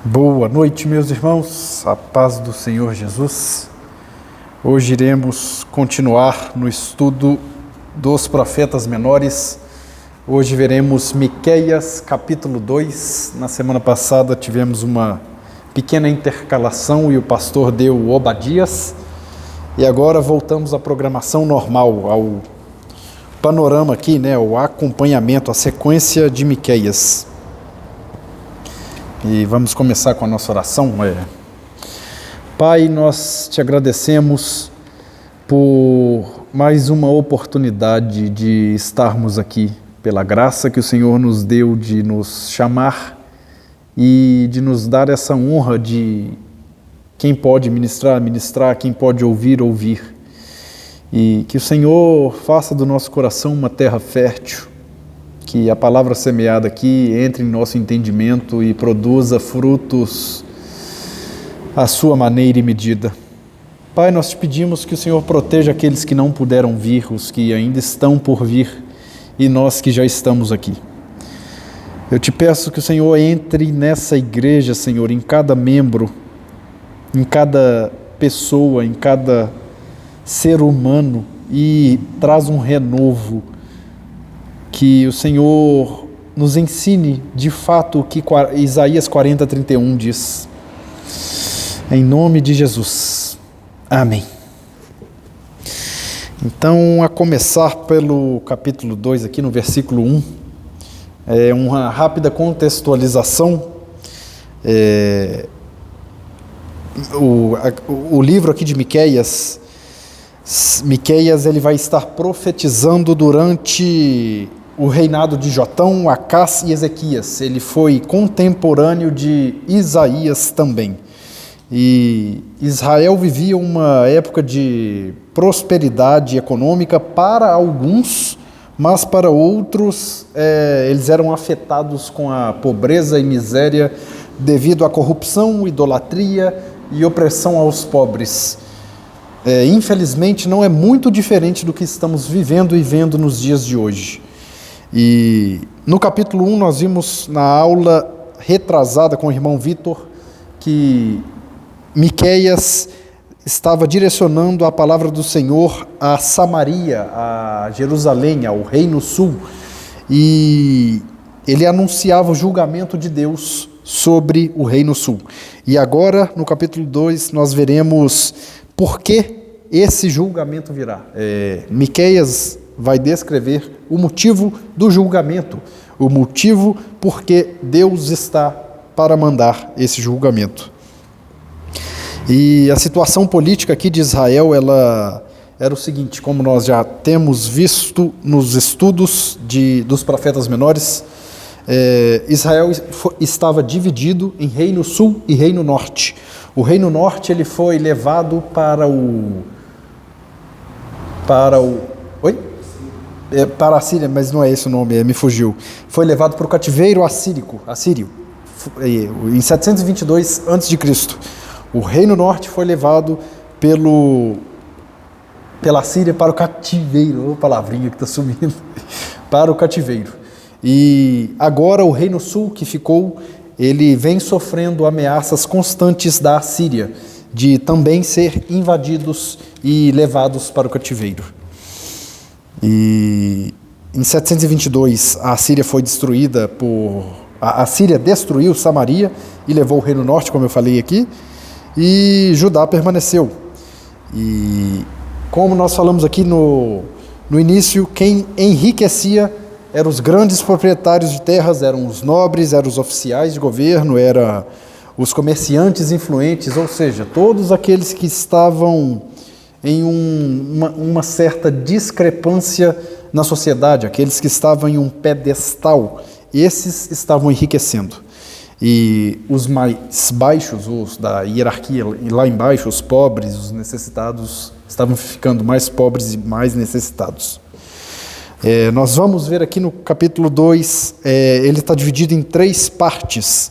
Boa noite, meus irmãos, a paz do Senhor Jesus. Hoje iremos continuar no estudo dos profetas menores. Hoje veremos Miqueias, capítulo 2. Na semana passada tivemos uma pequena intercalação e o pastor deu Obadias. E agora voltamos à programação normal, ao panorama aqui, o acompanhamento, a sequência de Miqueias. E vamos começar com a nossa oração. Pai, nós te agradecemos por mais uma oportunidade de estarmos aqui, pela graça que o Senhor nos deu de nos chamar e de nos dar essa honra de quem pode ministrar, quem pode ouvir. E que o Senhor faça do nosso coração uma terra fértil, que a palavra semeada aqui entre em nosso entendimento e produza frutos à sua maneira e medida. Pai, nós te pedimos que o Senhor proteja aqueles que não puderam vir, os que ainda estão por vir e nós que já estamos aqui. Eu te peço que o Senhor entre nessa igreja, Senhor, em cada membro, em cada pessoa, em cada ser humano e traz um renovo. Que o Senhor nos ensine de fato o que Isaías 40:31 diz. Em nome de Jesus. Amém. Então, a começar pelo capítulo 2, aqui no versículo 1, uma rápida contextualização. O livro aqui de Miqueias, ele vai estar profetizando durante o reinado de Jotão, Acás e Ezequias. Ele foi contemporâneo de Isaías também. E Israel vivia uma época de prosperidade econômica para alguns, mas para outros eles eram afetados com a pobreza e miséria devido à corrupção, idolatria e opressão aos pobres. Infelizmente não é muito diferente do que estamos vivendo e vendo nos dias de hoje. E no capítulo 1 nós vimos na aula retrasada com o irmão Vitor que Miqueias estava direcionando a palavra do Senhor a Samaria, a Jerusalém, ao Reino Sul, e ele anunciava o julgamento de Deus sobre o Reino Sul. E agora, no capítulo 2, nós veremos por que esse julgamento virá. Miqueias vai descrever o motivo do julgamento, o motivo porque Deus está para mandar esse julgamento. E a situação política aqui de Israel, ela era o seguinte, como nós já temos visto nos estudos dos profetas menores, Israel estava dividido em Reino Sul e Reino Norte. O Reino Norte ele foi levado para a Síria, mas não é esse o nome, me fugiu. Foi levado para o cativeiro assírio, em 722 a.C. O Reino Norte foi levado pela Síria para o cativeiro, uma palavrinha que está sumindo, para o cativeiro. E agora o Reino Sul que ficou, ele vem sofrendo ameaças constantes da Assíria, de também ser invadidos e levados para o cativeiro. E em 722 a Assíria foi destruída a Síria destruiu Samaria e levou o Reino Norte, como eu falei aqui, e Judá permaneceu. E como nós falamos aqui no início, quem enriquecia eram os grandes proprietários de terras, eram os nobres, eram os oficiais de governo, eram os comerciantes influentes, ou seja, todos aqueles que estavam em uma certa discrepância na sociedade, aqueles que estavam em um pedestal, esses estavam enriquecendo. E os mais baixos, os da hierarquia, lá embaixo, os pobres, os necessitados, estavam ficando mais pobres e mais necessitados. Nós vamos ver aqui no capítulo 2, ele está dividido em 3 partes.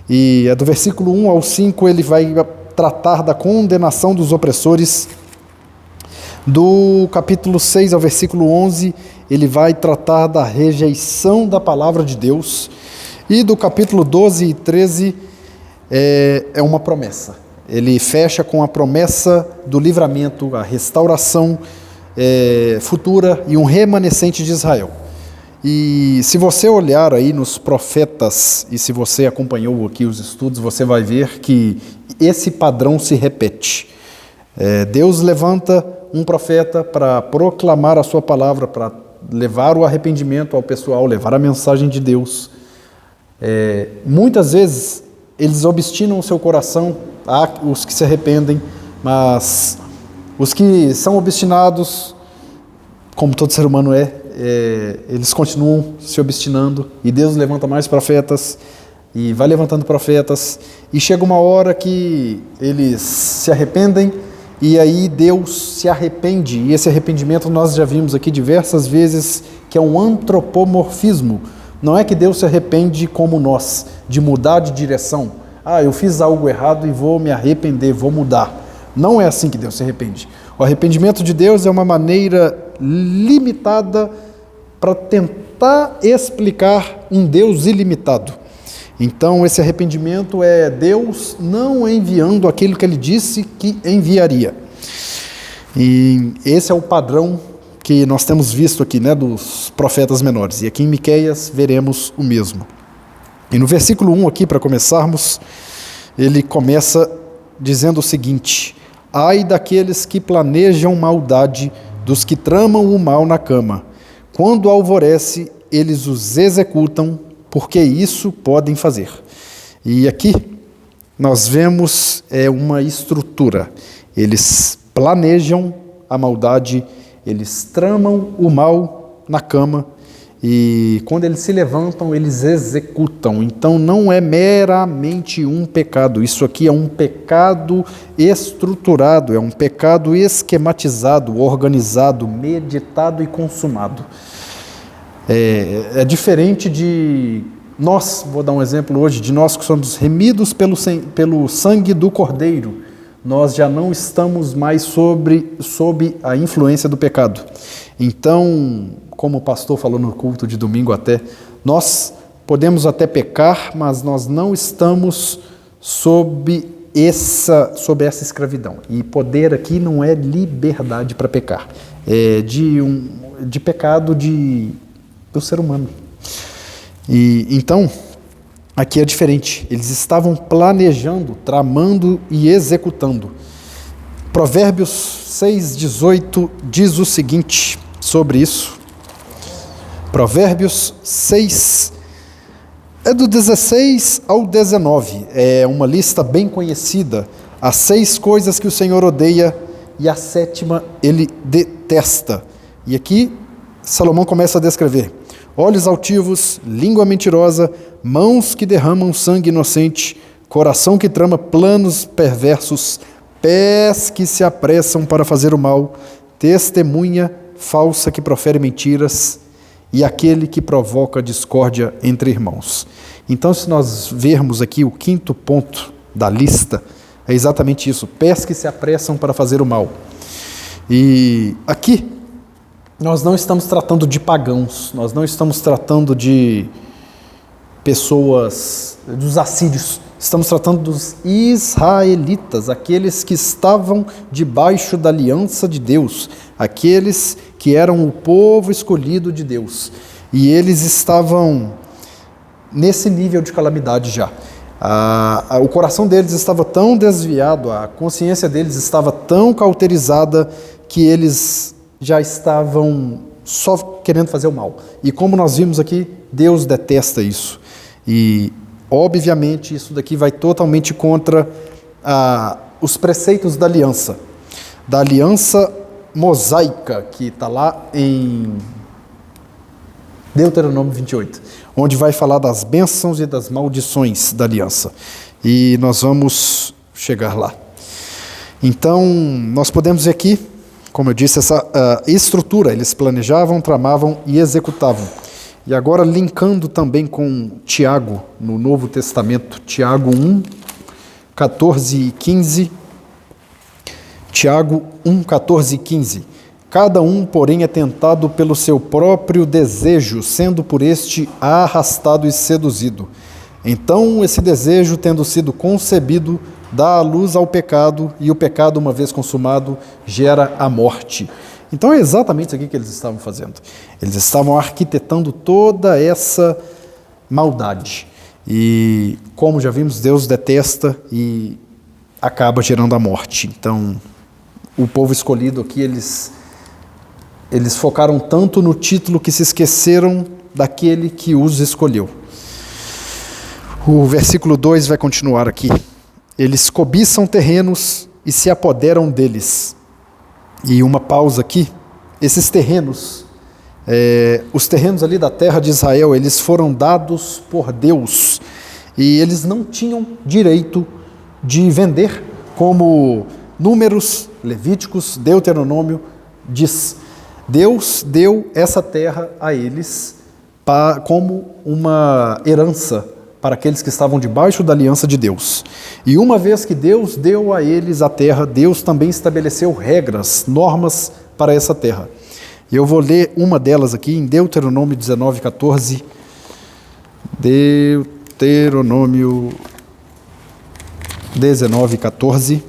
E do versículo 1 ao 5 ele vai tratar da condenação dos opressores. Do capítulo 6 ao versículo 11, ele vai tratar da rejeição da palavra de Deus. E do capítulo 12 e 13, é uma promessa. Ele fecha com a promessa do livramento, a restauração futura e um remanescente de Israel. E se você olhar aí nos profetas, e se você acompanhou aqui os estudos, você vai ver que esse padrão se repete. Deus levanta um profeta para proclamar a sua palavra, para levar o arrependimento ao pessoal, levar a mensagem de Deus. Muitas vezes eles obstinam o seu coração, há os que se arrependem, mas os que são obstinados, como todo ser humano eles continuam se obstinando, e Deus levanta mais profetas, e vai levantando profetas, e chega uma hora que eles se arrependem, e aí Deus se arrepende, e esse arrependimento nós já vimos aqui diversas vezes, que é um antropomorfismo. Não é que Deus se arrepende como nós, de mudar de direção. Eu fiz algo errado e vou me arrepender, vou mudar. Não é assim que Deus se arrepende. O arrependimento de Deus é uma maneira limitada para tentar explicar um Deus ilimitado. Então, esse arrependimento é Deus não enviando aquilo que Ele disse que enviaria. E esse é o padrão que nós temos visto aqui, dos profetas menores. E aqui em Miqueias veremos o mesmo. E no versículo 1 aqui, para começarmos, ele começa dizendo o seguinte: ai daqueles que planejam maldade, dos que tramam o mal na cama. Quando alvorece, eles os executam, porque isso podem fazer. E aqui nós vemos uma estrutura. Eles planejam a maldade, eles tramam o mal na cama, e quando eles se levantam, eles executam. Então não é meramente um pecado, isso aqui é um pecado estruturado, é um pecado esquematizado, organizado, meditado e consumado. É diferente de nós, vou dar um exemplo hoje, de nós que somos remidos pelo sangue do Cordeiro. Nós já não estamos mais sob a influência do pecado. Então, como o pastor falou no culto de domingo até, nós podemos até pecar, mas nós não estamos sob essa escravidão. E poder aqui não é liberdade para pecar, é de pecado do ser humano. E então, aqui é diferente. Eles estavam planejando, tramando e executando. Provérbios 6:18 diz o seguinte sobre isso. Provérbios 6, do 16 ao 19. É uma lista bem conhecida. As 6 coisas que o Senhor odeia e a 7ª ele detesta. E aqui Salomão começa a descrever: olhos altivos, língua mentirosa, mãos que derramam sangue inocente, coração que trama planos perversos, pés que se apressam para fazer o mal, testemunha falsa que profere mentiras, e aquele que provoca discórdia entre irmãos. Então, se nós vermos aqui o 5º ponto da lista, é exatamente isso: pés que se apressam para fazer o mal. E aqui nós não estamos tratando de pagãos, nós não estamos tratando de pessoas, dos assírios, estamos tratando dos israelitas, aqueles que estavam debaixo da aliança de Deus, aqueles que eram o povo escolhido de Deus, e eles estavam nesse nível de calamidade já. O coração deles estava tão desviado, a consciência deles estava tão cauterizada, que eles já estavam só querendo fazer o mal. E como nós vimos aqui, Deus detesta isso. E, obviamente, isso daqui vai totalmente contra os preceitos da aliança mosaica, que está lá em Deuteronômio 28, onde vai falar das bênçãos e das maldições da aliança. E nós vamos chegar lá. Então, nós podemos ver aqui, como eu disse, essa estrutura. Eles planejavam, tramavam e executavam. E agora, linkando também com Tiago, no Novo Testamento, Tiago 1, 14 e 15. Tiago 1, 14 e 15. Cada um, porém, é tentado pelo seu próprio desejo, sendo por este arrastado e seduzido. Então, esse desejo, tendo sido concebido, dá a luz ao pecado, e o pecado, uma vez consumado, gera a morte. Então, é exatamente isso aqui que eles estavam fazendo. Eles estavam arquitetando toda essa maldade. E, como já vimos, Deus detesta e acaba gerando a morte. Então, o povo escolhido aqui, eles focaram tanto no título que se esqueceram daquele que os escolheu. O versículo 2 vai continuar aqui. Eles cobiçam terrenos e se apoderam deles. E uma pausa aqui. Esses terrenos, os terrenos ali da terra de Israel, eles foram dados por Deus. E eles não tinham direito de vender, como Números, Levíticos, Deuteronômio diz. Deus deu essa terra a eles como uma herança para aqueles que estavam debaixo da aliança de Deus. E uma vez que Deus deu a eles a terra, Deus também estabeleceu regras, normas para essa terra. E eu vou ler uma delas aqui em Deuteronômio 19:14. Deuteronômio 19:14.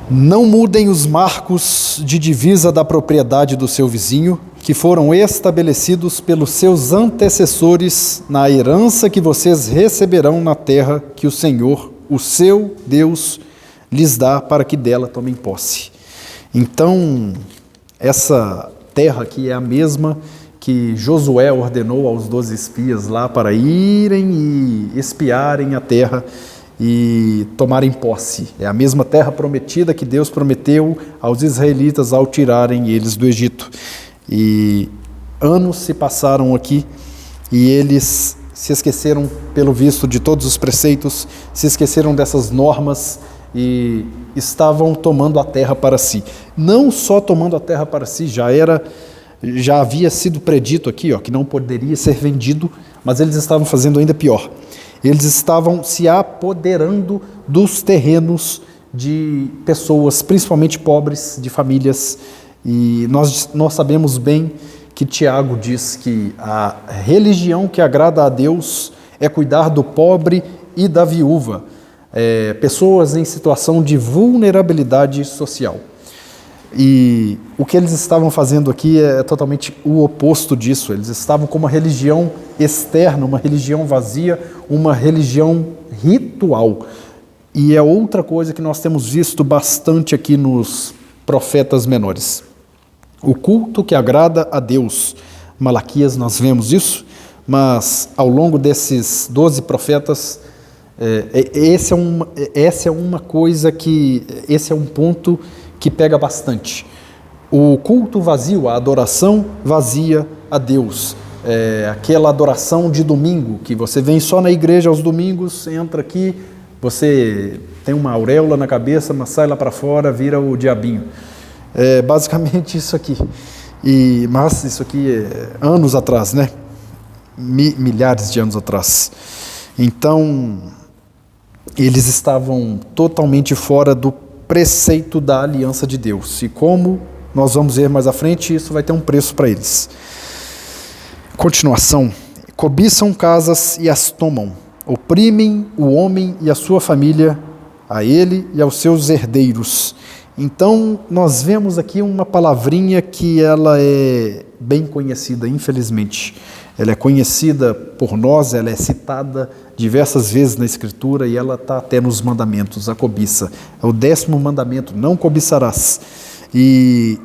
Não mudem os marcos de divisa da propriedade do seu vizinho, que foram estabelecidos pelos seus antecessores na herança que vocês receberão na terra que o Senhor, o seu Deus, lhes dá para que dela tomem posse. Então, essa terra aqui é a mesma que Josué ordenou aos 12 espias lá para irem e espiarem a terra e tomarem posse. É a mesma terra prometida que Deus prometeu aos israelitas ao tirarem eles do Egito. E anos se passaram aqui e eles se esqueceram, pelo visto, de todos os preceitos, se esqueceram dessas normas e estavam tomando a terra para si. Não só tomando a terra para si, já havia sido predito aqui, que não poderia ser vendido, mas eles estavam fazendo ainda pior. Eles estavam se apoderando dos terrenos de pessoas, principalmente pobres, de famílias. E nós sabemos bem que Tiago diz que a religião que agrada a Deus é cuidar do pobre e da viúva, pessoas em situação de vulnerabilidade social. E o que eles estavam fazendo aqui é totalmente o oposto disso. Eles estavam com uma religião externa, uma religião vazia, uma religião ritual. E é outra coisa que nós temos visto bastante aqui nos profetas menores. O culto que agrada a Deus. Malaquias nós vemos isso, mas ao longo desses 12 profetas, esse é um ponto que pega bastante. O culto vazio, a adoração vazia a Deus. Aquela adoração de domingo, que você vem só na igreja aos domingos, entra aqui, você tem uma auréola na cabeça, mas sai lá para fora, vira o diabinho. É basicamente isso aqui. Mas isso aqui é anos atrás, né? Milhares de anos atrás. Então, eles estavam totalmente fora do preceito da aliança de Deus. E como nós vamos ver mais à frente, isso vai ter um preço para eles. Continuação. Cobiçam casas e as tomam. Oprimem o homem e a sua família, a ele e aos seus herdeiros. Então, nós vemos aqui uma palavrinha que ela é bem conhecida, infelizmente. Ela é conhecida por nós, ela é citada diversas vezes na Escritura e ela está até nos mandamentos, a cobiça. É o 10º mandamento, não cobiçarás. E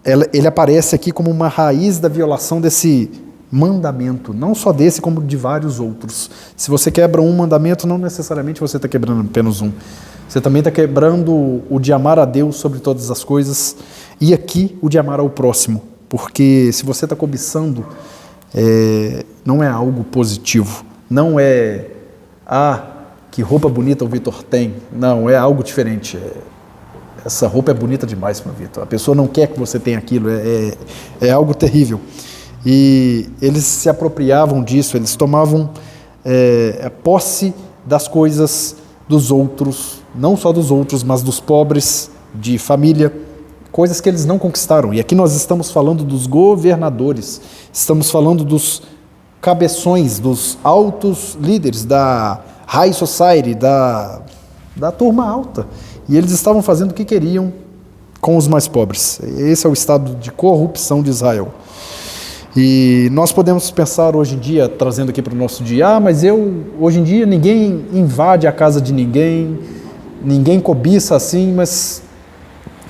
ele aparece aqui como uma raiz da violação desse mandamento, não só desse, como de vários outros. Se você quebra um mandamento, não necessariamente você está quebrando apenas um. Você também está quebrando o de amar a Deus sobre todas as coisas e aqui o de amar ao próximo, porque se você está cobiçando, não é algo positivo, não é que roupa bonita o Vitor tem, não, é algo diferente. Essa roupa é bonita demais para o Vitor, a pessoa não quer que você tenha aquilo, é algo terrível. E eles se apropriavam disso, eles tomavam posse das coisas dos outros, não só dos outros, mas dos pobres, de família, coisas que eles não conquistaram. E aqui nós estamos falando dos governadores, estamos falando dos cabeções, dos altos líderes da High Society, da turma alta. E eles estavam fazendo o que queriam com os mais pobres. Esse é o estado de corrupção de Israel. E nós podemos pensar hoje em dia, trazendo aqui para o nosso dia, mas hoje em dia ninguém invade a casa de ninguém, ninguém cobiça assim, mas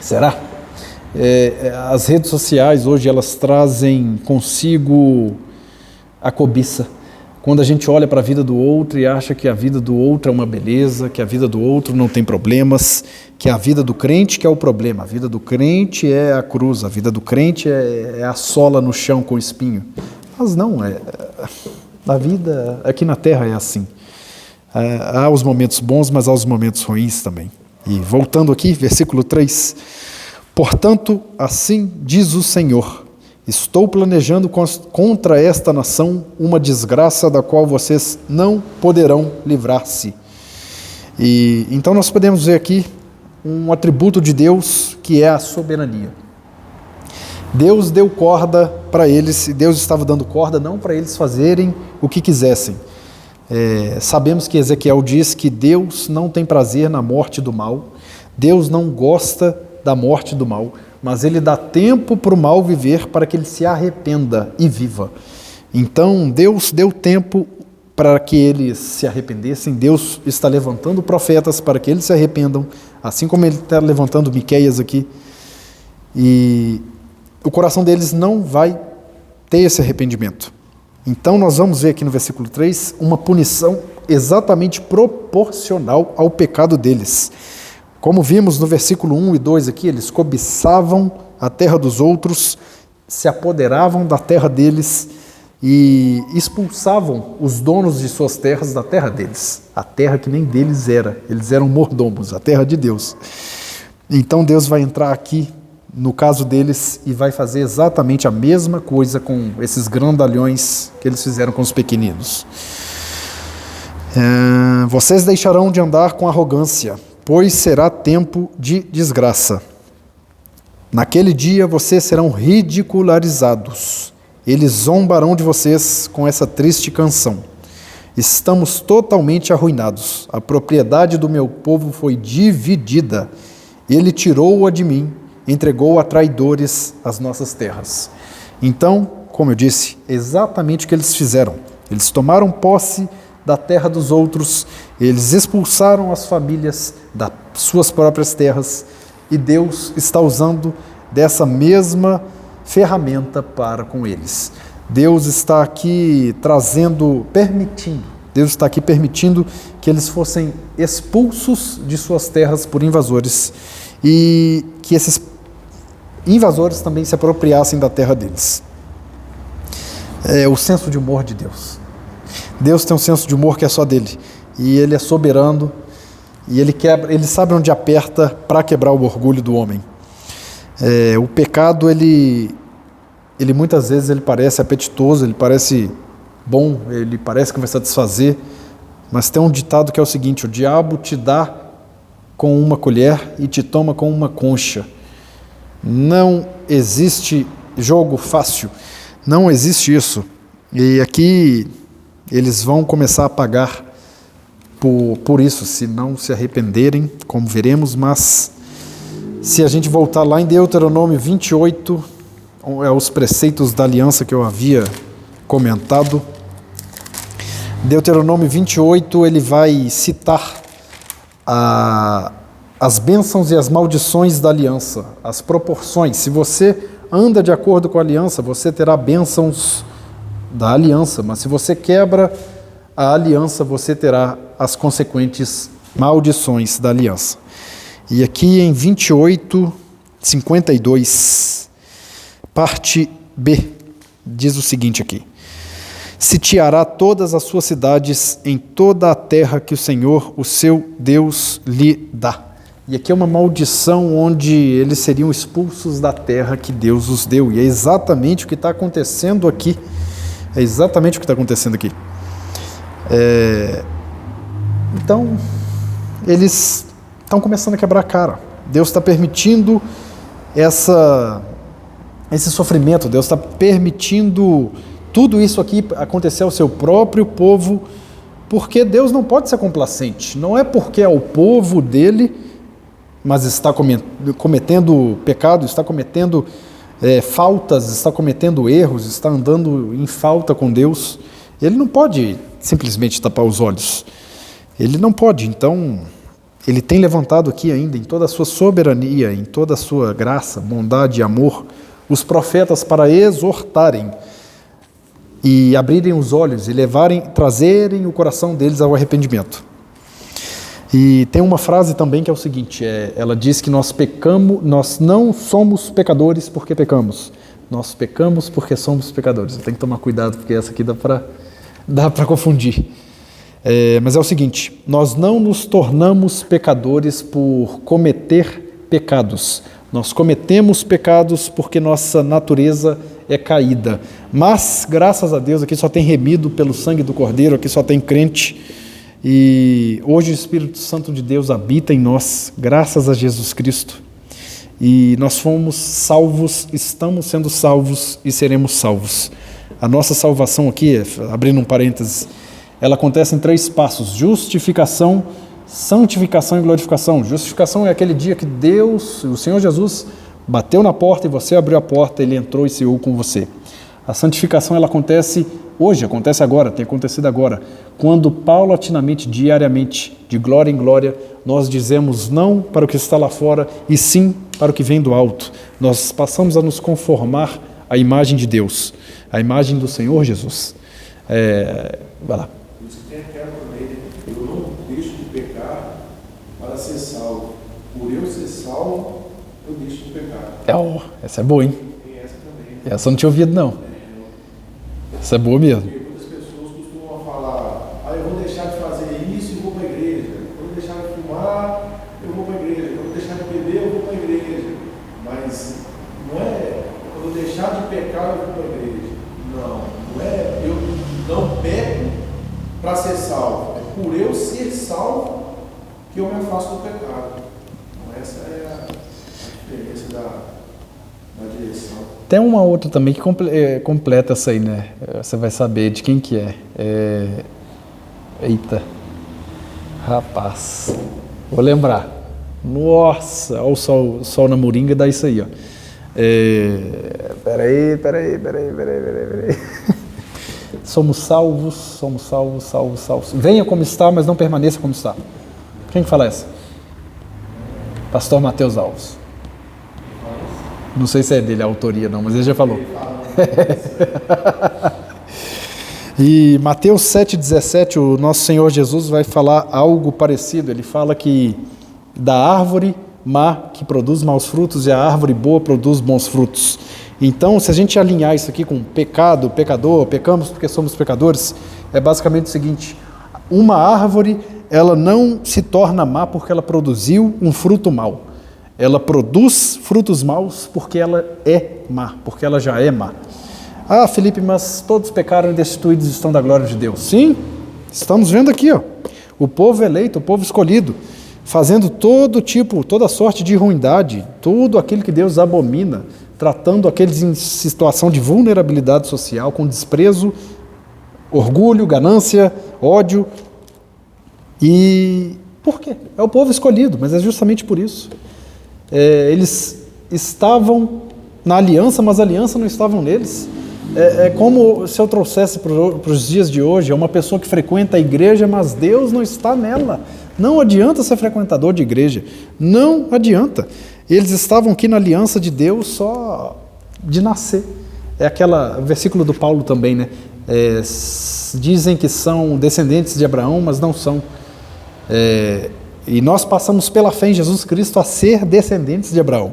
será? As redes sociais hoje elas trazem consigo a cobiça. Quando a gente olha para a vida do outro e acha que a vida do outro é uma beleza, que a vida do outro não tem problemas, que a vida do crente que é o problema, a vida do crente é a cruz, a vida do crente é a sola no chão com espinho. Mas não, a vida aqui na terra é assim. Há os momentos bons, mas há os momentos ruins também. E voltando aqui, versículo 3. Portanto, assim diz o Senhor, estou planejando contra esta nação uma desgraça da qual vocês não poderão livrar-se. E então nós podemos ver aqui um atributo de Deus que é a soberania. Deus deu corda para eles, e Deus estava dando corda não para eles fazerem o que quisessem. Sabemos que Ezequiel diz que Deus não tem prazer na morte do mal, Deus não gosta da morte do mal, mas Ele dá tempo para o mal viver para que ele se arrependa e viva. Então Deus deu tempo para que eles se arrependessem, Deus está levantando profetas para que eles se arrependam, assim como Ele está levantando Miqueias aqui, e o coração deles não vai ter esse arrependimento. Então nós vamos ver aqui no versículo 3 uma punição exatamente proporcional ao pecado deles. Como vimos no versículo 1 e 2 aqui, eles cobiçavam a terra dos outros, se apoderavam da terra deles e expulsavam os donos de suas terras da terra deles. A terra que nem deles era, eles eram mordomos, a terra de Deus. Então Deus vai entrar aqui, no caso deles, e vai fazer exatamente a mesma coisa com esses grandalhões que eles fizeram com os pequeninos. Vocês deixarão de andar com arrogância, pois será tempo de desgraça. Naquele dia vocês serão ridicularizados. Eles zombarão de vocês com essa triste canção. Estamos totalmente arruinados. A propriedade do meu povo foi dividida. Ele tirou-a de mim, entregou a traidores as nossas terras. Então, como eu disse, exatamente o que eles fizeram. Eles tomaram posse da terra dos outros, eles expulsaram as famílias das suas próprias terras, e Deus está usando dessa mesma ferramenta para com eles. Deus está aqui permitindo que eles fossem expulsos de suas terras por invasores, e que esses invasores também se apropriassem da terra deles. É o senso de humor de Deus. Deus tem um senso de humor que é só dele, e ele é soberano, e ele sabe onde aperta para quebrar o orgulho do homem. O pecado, ele muitas vezes ele parece apetitoso, ele parece bom, ele parece que vai satisfazer, mas tem um ditado que é o seguinte: o diabo te dá com uma colher e te toma com uma concha. Não existe jogo fácil, não existe isso. E aqui eles vão começar a pagar por isso, se não se arrependerem, como veremos. Mas se a gente voltar lá em Deuteronômio 28, os preceitos da aliança que eu havia comentado, Deuteronômio 28, ele vai citar as bênçãos e as maldições da aliança, as proporções. Se você anda de acordo com a aliança, você terá bênçãos da aliança, mas se você quebra a aliança, você terá as consequentes maldições da aliança. E aqui em 28, 52, parte B, diz o seguinte aqui: sitiará todas as suas cidades em toda a terra que o Senhor, o seu Deus, lhe dá. E aqui é uma maldição onde eles seriam expulsos da terra que Deus os deu. E é exatamente o que está acontecendo aqui. Então, eles estão começando a quebrar a cara. Deus está permitindo esse sofrimento, Deus está permitindo Tudo isso aqui aconteceu ao seu próprio povo, porque Deus não pode ser complacente. Não é porque é o povo dele, mas está cometendo pecado, está cometendo faltas, está cometendo erros, está andando em falta com Deus. Ele não pode simplesmente tapar os olhos. Ele não pode. Então, ele tem levantado aqui ainda, em toda a sua soberania, em toda a sua graça, bondade e amor, os profetas para exortarem e abrirem os olhos e trazerem o coração deles ao arrependimento. E tem uma frase também que é o seguinte, ela diz que nós não somos pecadores porque pecamos, nós pecamos porque somos pecadores. Tem que tomar cuidado, porque essa aqui dá para confundir. Mas é o seguinte, nós não nos tornamos pecadores por cometer pecados, nós cometemos pecados porque nossa natureza é caída, mas graças a Deus aqui só tem remido pelo sangue do Cordeiro, aqui só tem crente, e hoje o Espírito Santo de Deus habita em nós, graças a Jesus Cristo, e nós fomos salvos, estamos sendo salvos e seremos salvos. A nossa salvação aqui, abrindo um parênteses, ela acontece em 3 passos: justificação, santificação e glorificação. Justificação é aquele dia que Deus, o Senhor Jesus, bateu na porta e você abriu a porta, Ele entrou e ceou com você. A santificação ela acontece hoje, acontece agora, tem acontecido agora, quando paulatinamente, diariamente, de glória em glória, nós dizemos não para o que está lá fora e sim para o que vem do alto. Nós passamos a nos conformar à imagem de Deus, à imagem do Senhor Jesus. Vai lá. Tem aquela também, eu não deixo de pecar para ser salvo. Por eu ser salvo, eu deixo de pecar. Essa é boa, hein? Tem essa também. Essa eu não tinha ouvido, não. Essa é boa mesmo. Porque muitas pessoas costumam falar, eu vou deixar de fazer isso e vou para a igreja. Eu vou deixar de fumar, eu vou para a igreja. Eu vou deixar de beber, eu vou para a igreja. Mas não é, quando eu deixar de pecar, eu vou para a igreja. Não é, eu não peco para ser salvo. É por eu ser salvo que eu me afasto do pecado. Então essa é a diferença da direção. Tem uma outra também que completa essa aí, né? Você vai saber de quem que é. Eita. Rapaz. Vou lembrar. Nossa, olha o sol na moringa, dá isso aí, ó. Peraí. Somos salvos. Venha como está, mas não permaneça como está. Quem fala essa? Pastor Mateus Alves. Não sei se é dele a autoria não, mas ele já falou. E Mateus 7,17, o nosso Senhor Jesus vai falar algo parecido. Ele fala que da árvore má que produz maus frutos e a árvore boa produz bons frutos. Então, se a gente alinhar isso aqui com pecado, pecador, pecamos porque somos pecadores, é basicamente o seguinte: uma árvore, ela não se torna má porque ela produziu um fruto mau. Ela produz frutos maus porque ela é má, porque ela já é má. Ah, Felipe, mas todos pecaram e destituídos estão da glória de Deus. Sim, estamos vendo aqui, ó, o povo eleito, o povo escolhido, fazendo toda sorte de ruindade, tudo aquilo que Deus abomina, tratando aqueles em situação de vulnerabilidade social, com desprezo, orgulho, ganância, ódio. E por quê? É o povo escolhido, mas é justamente por isso. Eles estavam na aliança, mas a aliança não estava neles. É como se eu trouxesse para os dias de hoje, é uma pessoa que frequenta a igreja, mas Deus não está nela. Não adianta ser frequentador de igreja, não adianta. Eles estavam aqui na aliança de Deus só de nascer. É aquele versículo do Paulo também, né? Dizem que são descendentes de Abraão, mas não são. E nós passamos pela fé em Jesus Cristo a ser descendentes de Abraão.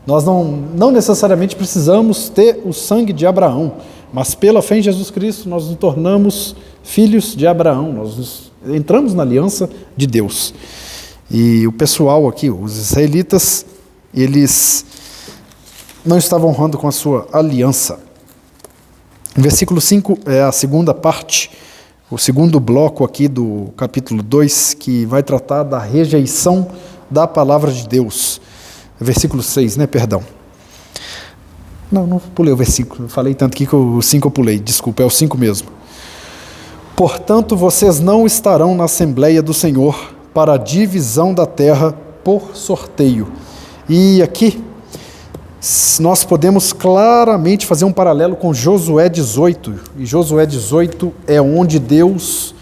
Nós não necessariamente precisamos ter o sangue de Abraão, mas pela fé em Jesus Cristo nós nos tornamos filhos de Abraão, nós entramos na aliança de Deus. E o pessoal aqui, os israelitas, eles não estavam honrando com a sua aliança. O versículo 5 é a segunda parte, o segundo bloco aqui do capítulo 2, que vai tratar da rejeição da palavra de Deus. Versículo 6, né? Perdão. Não pulei o versículo, falei tanto aqui que o 5 eu pulei, desculpa, é o 5 mesmo. Portanto, vocês não estarão na Assembleia do Senhor para a divisão da terra por sorteio. E aqui nós podemos claramente fazer um paralelo com Josué 18. E Josué 18 é onde Deus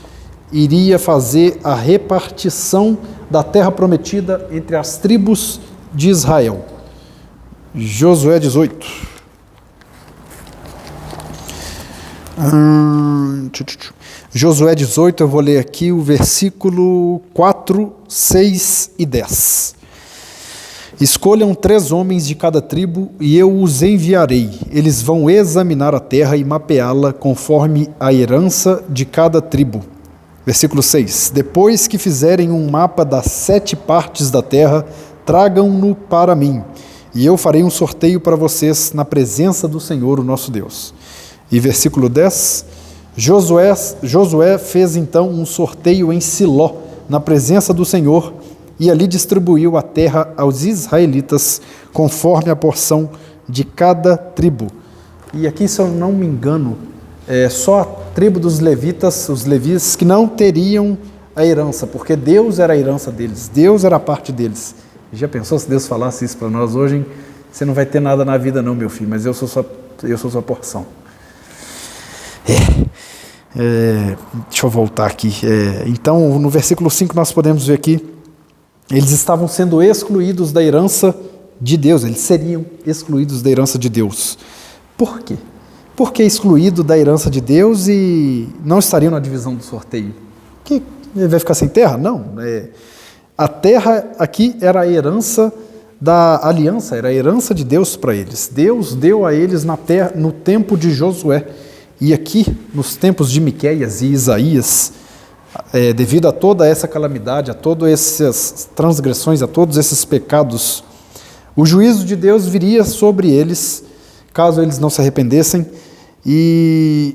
iria fazer a repartição da terra prometida entre as tribos de Israel. Josué 18. Josué 18, eu vou ler aqui o versículo 4, 6 e 10. Escolham 3 homens de cada tribo e eu os enviarei. Eles vão examinar a terra e mapeá-la conforme a herança de cada tribo. Versículo 6. Depois que fizerem um mapa das 7 partes da terra, tragam-no para mim, e eu farei um sorteio para vocês na presença do Senhor, o nosso Deus. E versículo 10, Josué fez então um sorteio em Siló, na presença do Senhor, e ali distribuiu a terra aos israelitas, conforme a porção de cada tribo. E aqui, se eu não me engano, só a tribo dos levitas, os levitas, que não teriam a herança, porque Deus era a herança deles, Deus era a parte deles. Já pensou se Deus falasse isso para nós hoje? Hein? Você não vai ter nada na vida não, meu filho, mas eu sou sua porção. Deixa eu voltar aqui. Então, no versículo 5 nós podemos ver aqui, eles estavam sendo excluídos da herança de Deus, eles seriam excluídos da herança de Deus. Por quê? Por que excluído da herança de Deus e não estariam na divisão do sorteio? Que ele vai ficar sem terra? Não. A terra aqui era a herança da aliança, era a herança de Deus para eles. Deus deu a eles na terra, no tempo de Josué. E aqui, nos tempos de Miqueias e Isaías, devido a toda essa calamidade, a todas essas transgressões, a todos esses pecados, o juízo de Deus viria sobre eles, caso eles não se arrependessem, e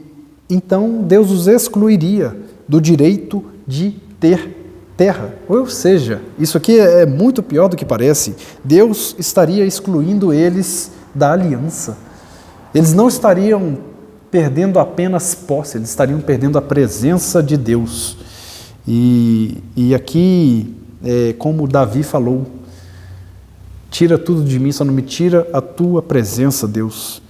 então Deus os excluiria do direito de ter terra. Ou seja, isso aqui é muito pior do que parece. Deus estaria excluindo eles da aliança. Eles não estariam perdendo apenas posse, eles estariam perdendo a presença de Deus. E aqui, como Davi falou, tira tudo de mim, só não me tira a tua presença, Deus.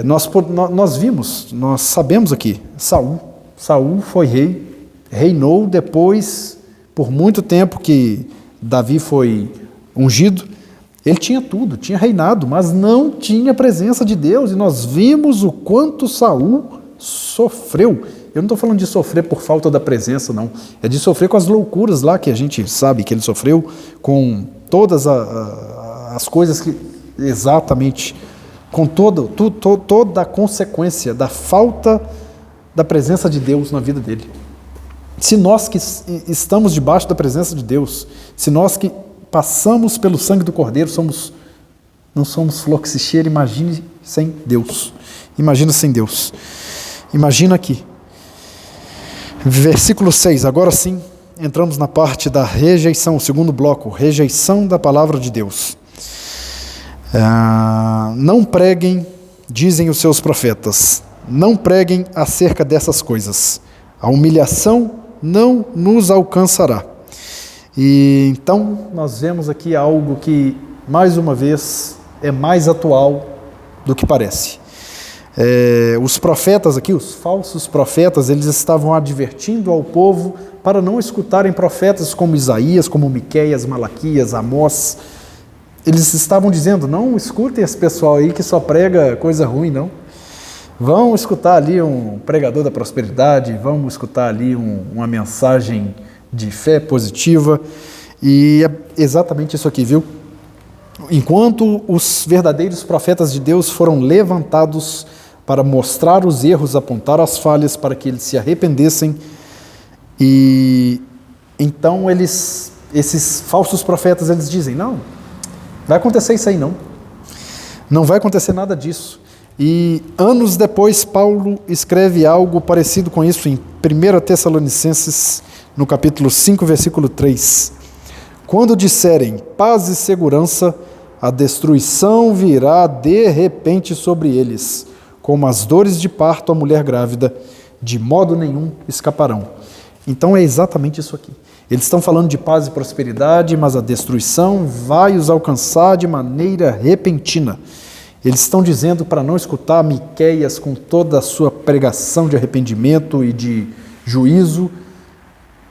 Nós vimos, nós sabemos aqui, Saul foi rei, reinou depois, por muito tempo que Davi foi ungido. Ele tinha tudo, tinha reinado, mas não tinha a presença de Deus, e nós vimos o quanto Saul sofreu. Eu não estou falando de sofrer por falta da presença, não. É de sofrer com as loucuras lá que a gente sabe que ele sofreu, com todas as coisas que, exatamente, com toda a consequência da falta da presença de Deus na vida dele. Se nós que estamos debaixo da presença de Deus, se nós que passamos pelo sangue do Cordeiro, não somos flor que se cheira, imagine sem Deus. Imagina sem Deus. Imagina aqui. Versículo 6, agora sim, entramos na parte da rejeição, o segundo bloco, rejeição da palavra de Deus. Não preguem, dizem os seus profetas, não preguem acerca dessas coisas. A humilhação não nos alcançará. E então nós vemos aqui algo que, mais uma vez, é mais atual do que parece. Os profetas aqui, os falsos profetas, eles estavam advertindo ao povo para não escutarem profetas como Isaías, como Miqueias, Malaquias, Amós. Eles estavam dizendo, não escutem esse pessoal aí que só prega coisa ruim, não. Vão escutar ali um pregador da prosperidade, vão escutar ali uma mensagem de fé positiva, e é exatamente isso aqui, viu? Enquanto os verdadeiros profetas de Deus foram levantados para mostrar os erros, apontar as falhas, para que eles se arrependessem, e então esses falsos profetas, eles dizem, não vai acontecer isso aí não vai acontecer nada disso. E anos depois, Paulo escreve algo parecido com isso em 1 Tessalonicenses, no capítulo 5, versículo 3. Quando disserem paz e segurança, a destruição virá de repente sobre eles, como as dores de parto à mulher grávida, de modo nenhum escaparão. Então é exatamente isso aqui. Eles estão falando de paz e prosperidade, mas a destruição vai os alcançar de maneira repentina. Eles estão dizendo para não escutar Miqueias com toda a sua pregação de arrependimento e de juízo,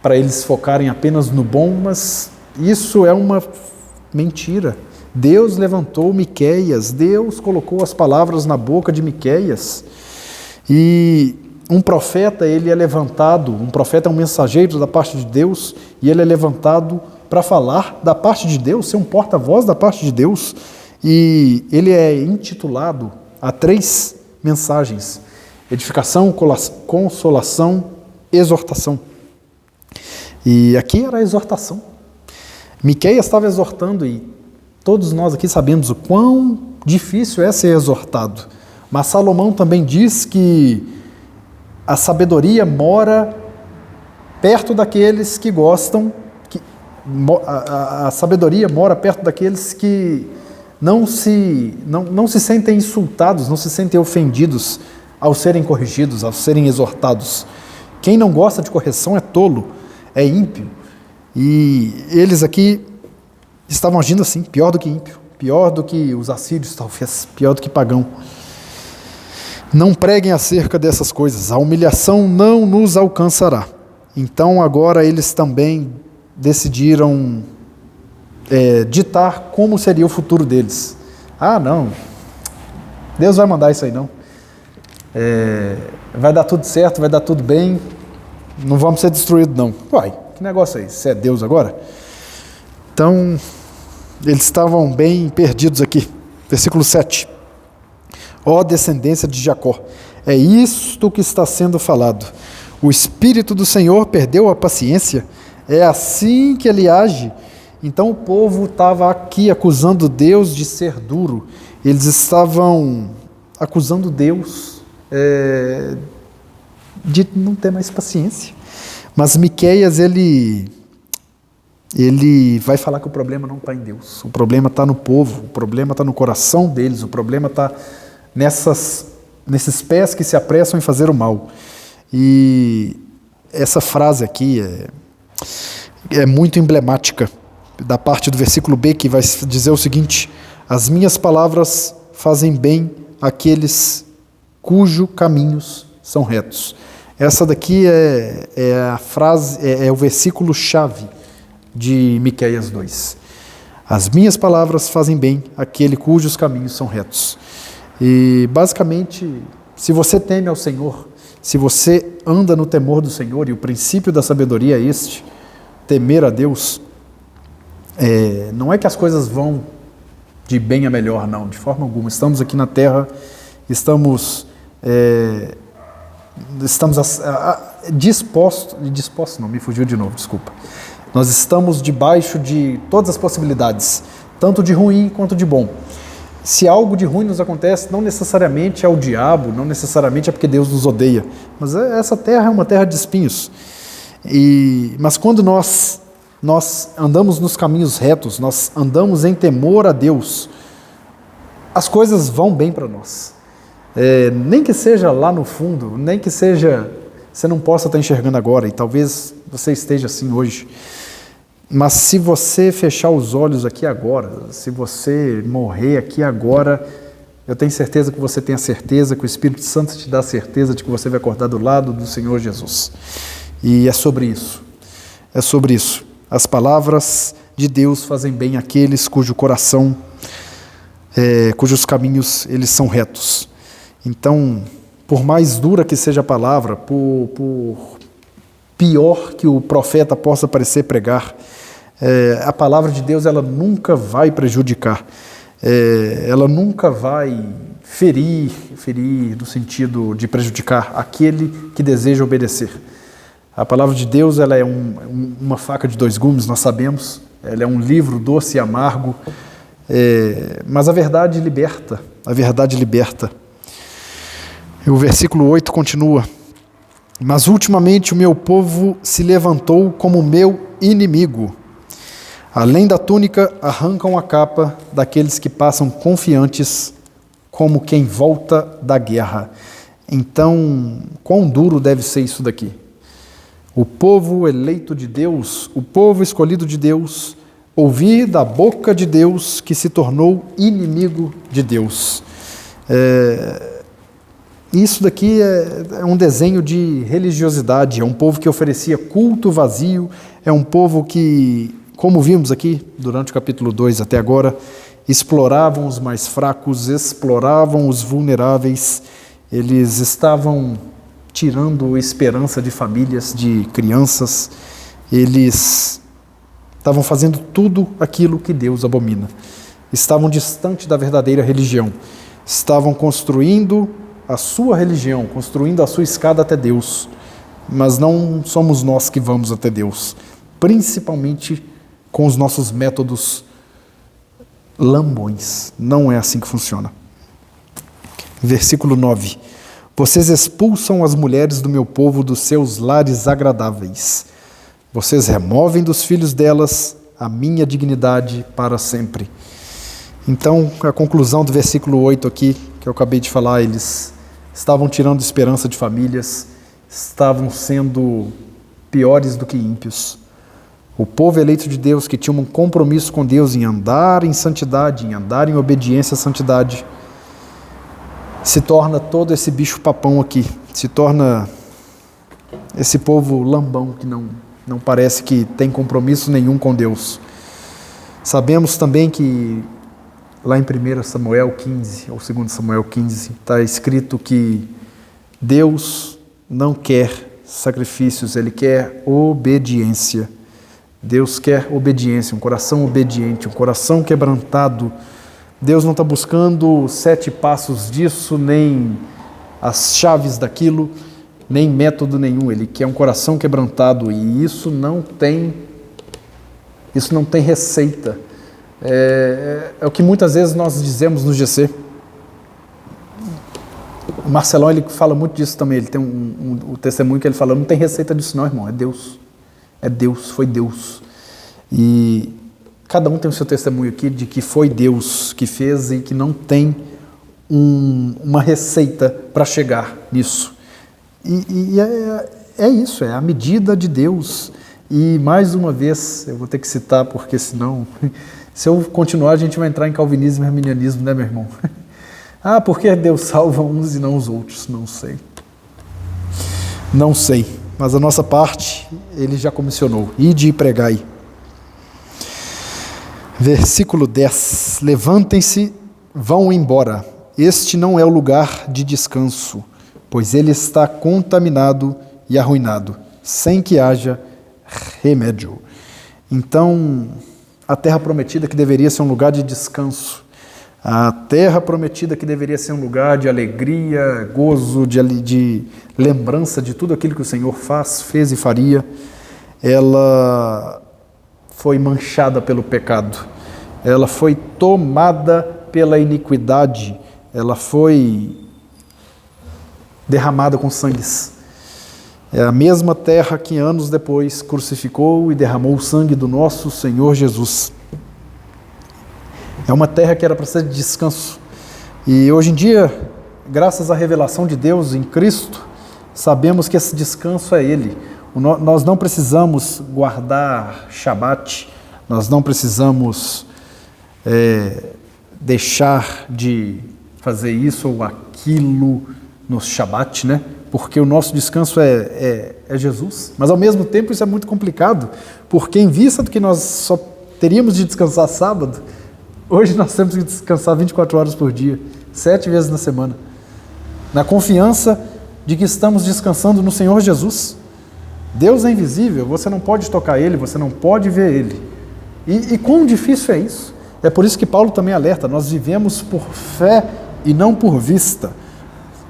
para eles focarem apenas no bom, mas isso é uma mentira. Deus levantou Miqueias, Deus colocou as palavras na boca de Miqueias. E um profeta, ele é levantado, um profeta é um mensageiro da parte de Deus, e ele é levantado para falar da parte de Deus, ser um porta-voz da parte de Deus, e ele é intitulado a 3 mensagens: edificação, consolação, exortação. E aqui era a exortação. Miqueias estava exortando, e todos nós aqui sabemos o quão difícil é ser exortado. Mas Salomão também diz que a sabedoria mora perto daqueles que gostam, a sabedoria mora perto daqueles que não se sentem insultados, não se sentem ofendidos ao serem corrigidos, ao serem exortados. Quem não gosta de correção é tolo, é ímpio. E eles aqui estavam agindo assim, pior do que ímpio, pior do que os assírios talvez, pior do que pagão. Não preguem acerca dessas coisas, a humilhação não nos alcançará. Então agora eles também decidiram ditar como seria o futuro deles. Ah, não, Deus vai mandar isso aí não. Vai dar tudo certo, vai dar tudo bem, não vamos ser destruídos não. Uai, que negócio é esse? Você é Deus agora? Então, eles estavam bem perdidos aqui. Versículo 7. Ó descendência de Jacó, é isto que está sendo falado. O Espírito do Senhor perdeu a paciência, é assim que ele age. Então o povo estava aqui acusando Deus de ser duro, eles estavam acusando Deus de não ter mais paciência. Mas Miqueias, ele vai falar que o problema não está em Deus, o problema está no povo, o problema está no coração deles, o problema está nesses pés que se apressam em fazer o mal. E essa frase aqui é muito emblemática, da parte do versículo B, que vai dizer o seguinte: as minhas palavras fazem bem àqueles cujos caminhos são retos. Essa daqui é a frase, é o versículo chave de Miqueias 2. As minhas palavras fazem bem àquele cujos caminhos são retos. E basicamente, se você teme ao Senhor, se você anda no temor do Senhor, e o princípio da sabedoria é este, temer a Deus, não é que as coisas vão de bem a melhor, não, de forma alguma. Estamos aqui na terra, estamos dispostos, não, me fugiu de novo, desculpa. Nós estamos debaixo de todas as possibilidades, tanto de ruim quanto de bom. Se algo de ruim nos acontece, não necessariamente é o diabo, não necessariamente é porque Deus nos odeia, mas essa terra é uma terra de espinhos. Mas quando nós andamos nos caminhos retos, nós andamos em temor a Deus, as coisas vão bem para nós. Nem que seja lá no fundo, nem que seja, você não possa estar enxergando agora, e talvez você esteja assim hoje. Mas se você fechar os olhos aqui agora, se você morrer aqui agora, eu tenho certeza que você tem a certeza, que o Espírito Santo te dá a certeza de que você vai acordar do lado do Senhor Jesus. E é sobre isso. É sobre isso. As palavras de Deus fazem bem àqueles cujo coração, cujos caminhos eles são retos. Então, por mais dura que seja a palavra, por pior que o profeta possa parecer pregar, a palavra de Deus ela nunca vai prejudicar, ela nunca vai ferir no sentido de prejudicar aquele que deseja obedecer. A palavra de Deus ela é uma faca de 2 gumes, nós sabemos, ela é um livro doce e amargo, mas a verdade liberta, E o versículo 8 continua: mas ultimamente o meu povo se levantou como meu inimigo. Além da túnica, arrancam a capa daqueles que passam confiantes como quem volta da guerra. Então, quão duro deve ser isso daqui? O povo eleito de Deus, o povo escolhido de Deus, ouvir da boca de Deus que se tornou inimigo de Deus. Isso daqui é um desenho de religiosidade, é um povo que oferecia culto vazio, é um povo que, como vimos aqui durante o capítulo 2 até agora, exploravam os mais fracos, exploravam os vulneráveis, eles estavam tirando esperança de famílias, de crianças, eles estavam fazendo tudo aquilo que Deus abomina. Estavam distantes da verdadeira religião, estavam construindo a sua religião, construindo a sua escada até Deus, mas não somos nós que vamos até Deus, principalmente com os nossos métodos lambões. Não é assim que funciona. Versículo 9. Vocês expulsam as mulheres do meu povo dos seus lares agradáveis. Vocês removem dos filhos delas a minha dignidade para sempre. Então, a conclusão do versículo 8 aqui, que eu acabei de falar, eles estavam tirando esperança de famílias, estavam sendo piores do que ímpios. O povo eleito de Deus, que tinha um compromisso com Deus em andar em santidade, em andar em obediência à santidade, se torna todo esse bicho papão aqui, se torna esse povo lambão que não parece que tem compromisso nenhum com Deus. Sabemos também que lá em 1 Samuel 15, ou 2 Samuel 15, está escrito que Deus não quer sacrifícios, Ele quer obediência. Deus quer obediência, um coração obediente, um coração quebrantado. Deus não está buscando 7 passos disso, nem as chaves daquilo, nem método nenhum. Ele quer um coração quebrantado e isso não tem receita. É o que muitas vezes nós dizemos no GC. O Marcelão, ele fala muito disso também. Ele tem o testemunho que ele fala: não tem receita disso não, irmão, é Deus. É Deus, foi Deus. E cada um tem o seu testemunho aqui de que foi Deus que fez e que não tem uma receita para chegar nisso. E é isso, é a medida de Deus. E mais uma vez, eu vou ter que citar, porque senão, se eu continuar, a gente vai entrar em calvinismo e arminianismo, né, meu irmão? Ah, por que Deus salva uns e não os outros? Não sei. Não sei, mas a nossa parte, Ele já comissionou. Ide e pregai. Versículo 10. Levantem-se, vão embora. Este não é o lugar de descanso, pois ele está contaminado e arruinado, sem que haja remédio. Então, a terra prometida que deveria ser um lugar de descanso, a terra prometida que deveria ser um lugar de alegria, gozo, de lembrança de tudo aquilo que o Senhor fez e faria, ela foi manchada pelo pecado, ela foi tomada pela iniquidade, ela foi derramada com sangues. É a mesma terra que anos depois crucificou e derramou o sangue do nosso Senhor Jesus. É uma terra que era para ser de descanso. E hoje em dia, graças à revelação de Deus em Cristo, sabemos que esse descanso é Ele. Nós não precisamos guardar Shabat, nós não precisamos deixar de fazer isso ou aquilo no Shabat, né? Porque o nosso descanso é Jesus. Mas ao mesmo tempo isso é muito complicado, porque em vista do que nós só teríamos de descansar sábado, hoje nós temos que descansar 24 horas por dia, 7 vezes na semana, na confiança de que estamos descansando no Senhor Jesus. Deus é invisível, você não pode tocar Ele, você não pode ver Ele. E quão difícil é isso? É por isso que Paulo também alerta: nós vivemos por fé e não por vista.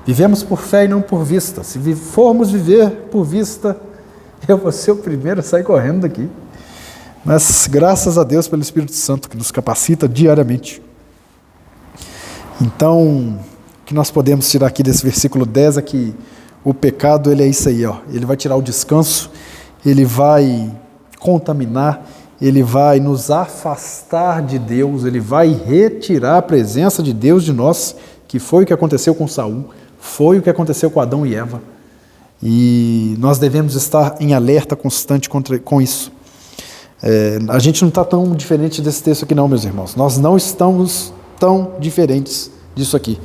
Vivemos por fé e não por vista. Se formos viver por vista, eu vou ser o primeiro a sair correndo daqui. Mas graças a Deus pelo Espírito Santo que nos capacita diariamente. Então, o que nós podemos tirar aqui desse versículo 10 é que o pecado, ele é isso aí, ó. Ele vai tirar o descanso, ele vai contaminar, ele vai nos afastar de Deus, ele vai retirar a presença de Deus de nós, que foi o que aconteceu com Saul, foi o que aconteceu com Adão e Eva. E nós devemos estar em alerta constante com isso. A gente não está tão diferente desse texto aqui não, meus irmãos. Nós não estamos tão diferentes disso aqui.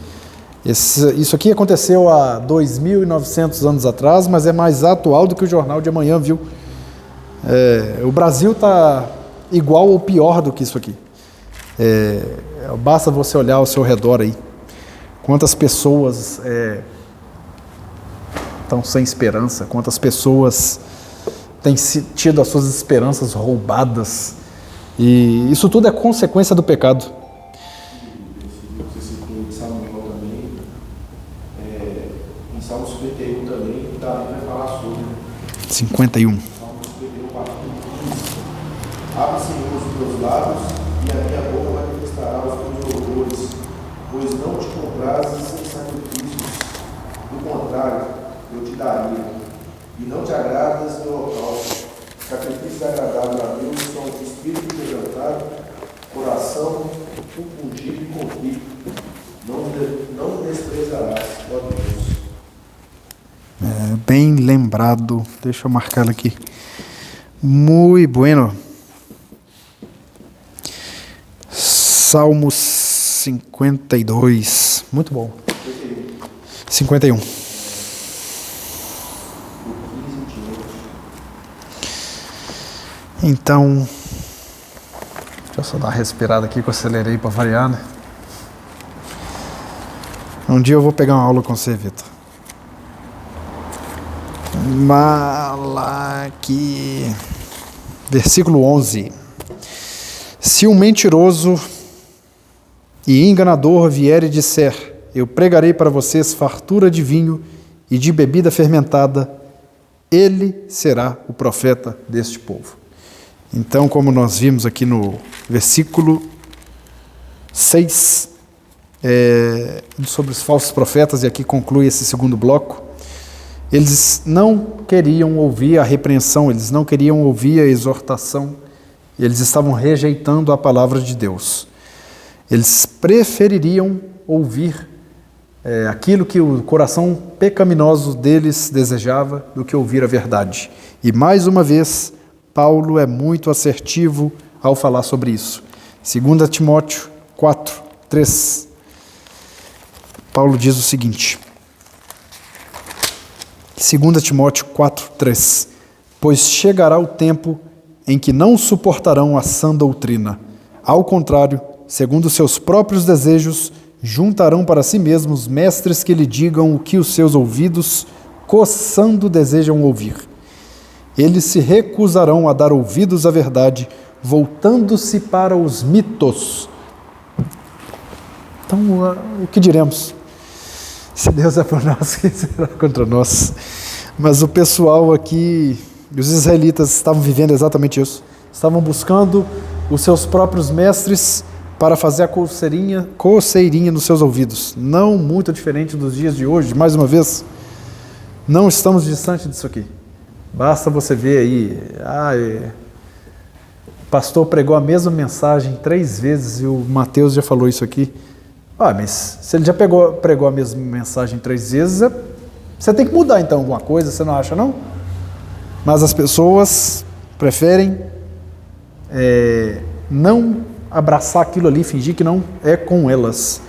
Isso aqui aconteceu há 2.900 anos atrás, mas é mais atual do que o Jornal de Amanhã, viu? O Brasil está igual ou pior do que isso aqui. Basta você olhar ao seu redor aí. Quantas pessoas estão sem esperança, quantas pessoas têm tido as suas esperanças roubadas. E isso tudo é consequência do pecado. Você citou de Samuel também, em Salmo 51 também, Davi vai falar sobre. 51. Salmo 51, 4, 15. Abre, Senhor, os teus lábios, e a minha boca manifestará os teus louvores, pois não te comprases em sacrifícios. Do contrário, eu te daria, e não te agradas no holocausto. Sacrifícios agradáveis a Deus são o espírito quebrantado, coração confundido e contrito. Não desprezarás, ó Deus. Bem lembrado, deixa eu marcar aqui. Muito bueno. Salmos 52. Muito bom. 51. Então, deixa eu só dar uma respirada aqui que eu acelerei para variar, né? Um dia eu vou pegar uma aula com você, Vitor. Malaque, versículo 11. Se um mentiroso e enganador vier e disser: eu pregarei para vocês fartura de vinho e de bebida fermentada, ele será o profeta deste povo. Então, como nós vimos aqui no versículo 6, sobre os falsos profetas, e aqui conclui esse segundo bloco, eles não queriam ouvir a repreensão, eles não queriam ouvir a exortação, eles estavam rejeitando a palavra de Deus. Eles prefeririam ouvir aquilo que o coração pecaminoso deles desejava do que ouvir a verdade. E mais uma vez, Paulo é muito assertivo ao falar sobre isso. 2 Timóteo 4, 3. Paulo diz o seguinte, 2 Timóteo 4, 3. Pois chegará o tempo em que não suportarão a sã doutrina. Ao contrário, segundo seus próprios desejos, juntarão para si mesmos mestres que lhe digam o que os seus ouvidos, coçando, desejam ouvir. Eles se recusarão a dar ouvidos à verdade, voltando-se para os mitos. Então, o que diremos? Se Deus é por nós, quem será contra nós? Mas o pessoal aqui, os israelitas, estavam vivendo exatamente isso. Estavam buscando os seus próprios mestres para fazer a coceirinha nos seus ouvidos. Não muito diferente dos dias de hoje, mais uma vez. Não estamos distante disso aqui. Basta você ver aí, o pastor pregou a mesma mensagem 3 vezes e o Mateus já falou isso aqui. Mas se ele já pregou a mesma mensagem 3 vezes, você tem que mudar então alguma coisa, você não acha não? Mas as pessoas preferem não abraçar aquilo ali, fingir que não é com elas.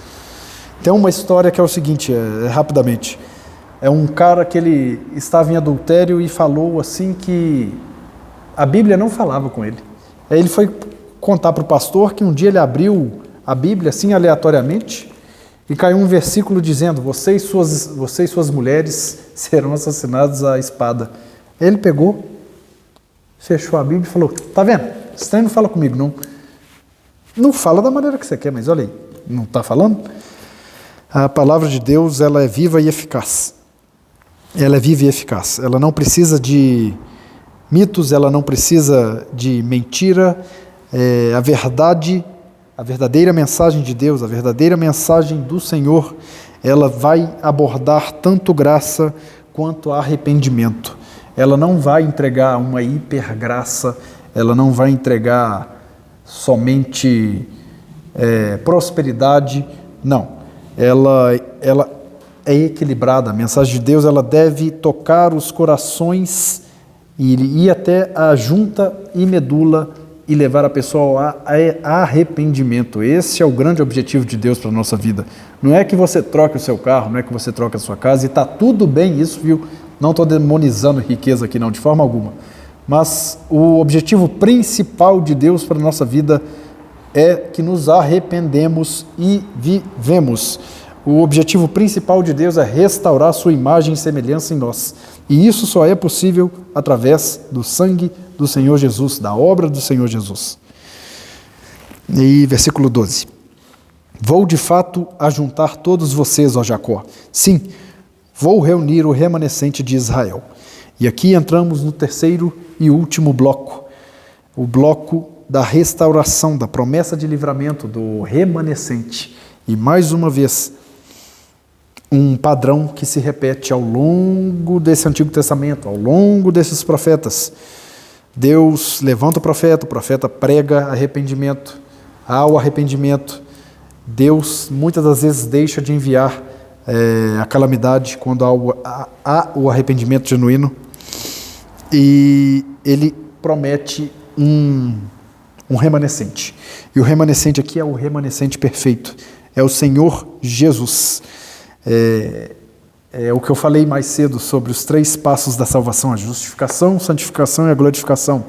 Tem uma história que é o seguinte, rapidamente. É um cara que ele estava em adultério e falou assim que a Bíblia não falava com ele. Aí ele foi contar para o pastor que um dia ele abriu a Bíblia assim aleatoriamente e caiu um versículo dizendo: você e suas mulheres serão assassinados à espada. Aí ele pegou, fechou a Bíblia e falou: tá vendo? Esse trem não fala comigo não. Não fala da maneira que você quer, mas olha aí, não está falando? A palavra de Deus, ela é viva e eficaz. Ela é viva e eficaz. Ela não precisa de mitos, ela não precisa de mentira. A verdade, a verdadeira mensagem de Deus, a verdadeira mensagem do Senhor, ela vai abordar tanto graça quanto arrependimento. Ela não vai entregar uma hipergraça, ela não vai entregar somente prosperidade, não. Ela é equilibrada. A mensagem de Deus, ela deve tocar os corações e ir até a junta e medula e levar a pessoa a arrependimento. Esse é o grande objetivo de Deus para a nossa vida. Não é que você troque o seu carro, não é que você troque a sua casa, e está tudo bem isso, viu? Não estou demonizando riqueza aqui não, de forma alguma. Mas o objetivo principal de Deus para a nossa vida é que nos arrependemos e vivemos. O objetivo principal de Deus é restaurar a sua imagem e semelhança em nós. E isso só é possível através do sangue do Senhor Jesus, da obra do Senhor Jesus. E versículo 12. Vou de fato ajuntar todos vocês, ó Jacó. Sim, vou reunir o remanescente de Israel. E aqui entramos no terceiro e último bloco. O bloco da restauração, da promessa de livramento do remanescente. E mais uma vez, um padrão que se repete ao longo desse Antigo Testamento, ao longo desses profetas. Deus levanta o profeta prega arrependimento, há o arrependimento. Deus muitas das vezes deixa de enviar a calamidade quando há o arrependimento genuíno, e ele promete um remanescente. E o remanescente aqui é o remanescente perfeito, é o Senhor Jesus. É o que eu falei mais cedo sobre os 3 passos da salvação: a justificação, santificação e a glorificação.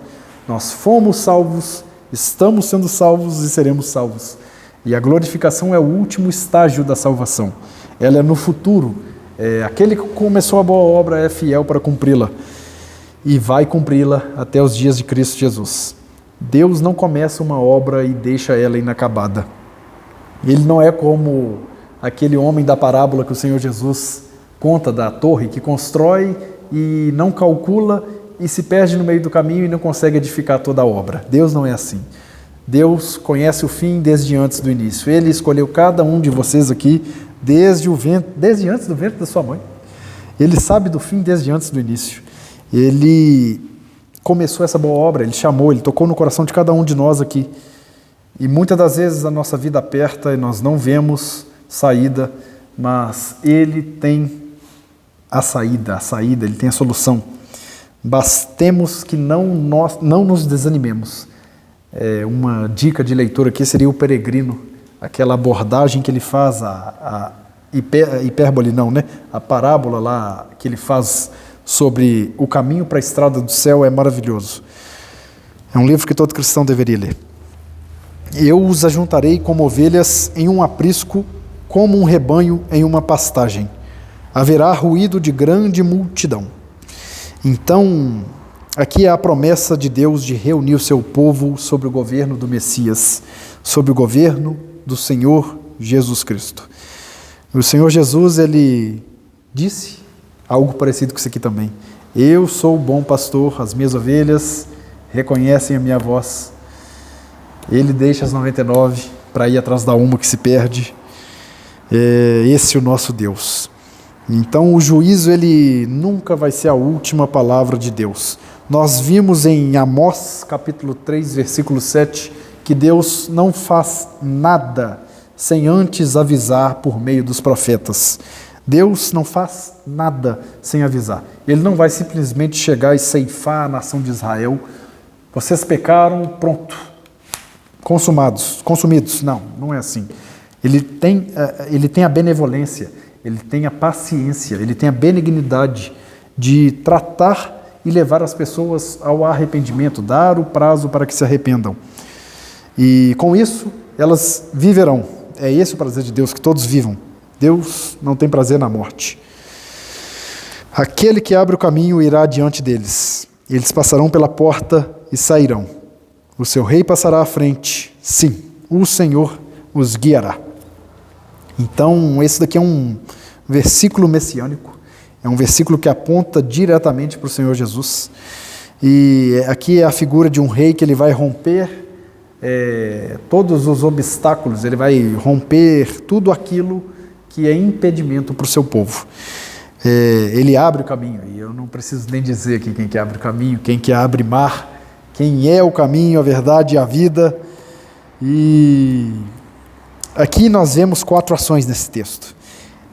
Nós fomos salvos, estamos sendo salvos e seremos salvos. E a glorificação é o último estágio da salvação. Ela é no futuro. Aquele que começou a boa obra é fiel para cumpri-la e vai cumpri-la até os dias de Cristo Jesus. Deus não começa uma obra e deixa ela inacabada. Ele não é como aquele homem da parábola que o Senhor Jesus conta, da torre, que constrói e não calcula e se perde no meio do caminho e não consegue edificar toda a obra. Deus não é assim. Deus conhece o fim desde antes do início. Ele escolheu cada um de vocês aqui desde antes do ventre da sua mãe. Ele sabe do fim desde antes do início. Ele começou essa boa obra, ele chamou, ele tocou no coração de cada um de nós aqui. E muitas das vezes a nossa vida aperta e nós não vemos saída, mas ele tem a saída, ele tem a solução. Bastemos que não nos desanimemos. Uma dica de leitura aqui seria o Peregrino, aquela abordagem que ele faz, a hipérbole não, né? A parábola lá que ele faz sobre o caminho para a estrada do céu é maravilhoso. É um livro que todo cristão deveria ler. Eu os ajuntarei como ovelhas em um aprisco, como um rebanho em uma pastagem. Haverá ruído de grande multidão. Então, aqui é a promessa de Deus de reunir o seu povo sob o governo do Messias, sob o governo do Senhor Jesus Cristo. O Senhor Jesus, ele disse algo parecido com isso aqui também. Eu sou o bom pastor, as minhas ovelhas reconhecem a minha voz. Ele deixa as 99 para ir atrás da uma que se perde. Esse é o nosso Deus. Então o juízo, ele nunca vai ser a última palavra de Deus. Nós vimos em Amós capítulo 3, versículo 7, que Deus não faz nada sem antes avisar por meio dos profetas. Deus não faz nada sem avisar. Ele não vai simplesmente chegar e ceifar a nação de Israel. Vocês pecaram, pronto, consumidos. Não é assim. Ele tem a benevolência, ele tem a paciência, ele tem a benignidade de tratar e levar as pessoas ao arrependimento, dar o prazo para que se arrependam. E com isso, elas viverão. É esse o prazer de Deus, que todos vivam. Deus não tem prazer na morte. Aquele que abre o caminho irá adiante deles. Eles passarão pela porta e sairão. O seu rei passará à frente. Sim, o Senhor os guiará. Então, esse daqui é um versículo messiânico. É um versículo que aponta diretamente para o Senhor Jesus. E aqui é a figura de um rei que ele vai romper todos os obstáculos, ele vai romper tudo aquilo que é impedimento para o seu povo. Ele abre o caminho, e eu não preciso nem dizer aqui quem que abre o caminho, quem que abre mar, quem é o caminho, a verdade e a vida. E aqui nós vemos 4 ações nesse texto.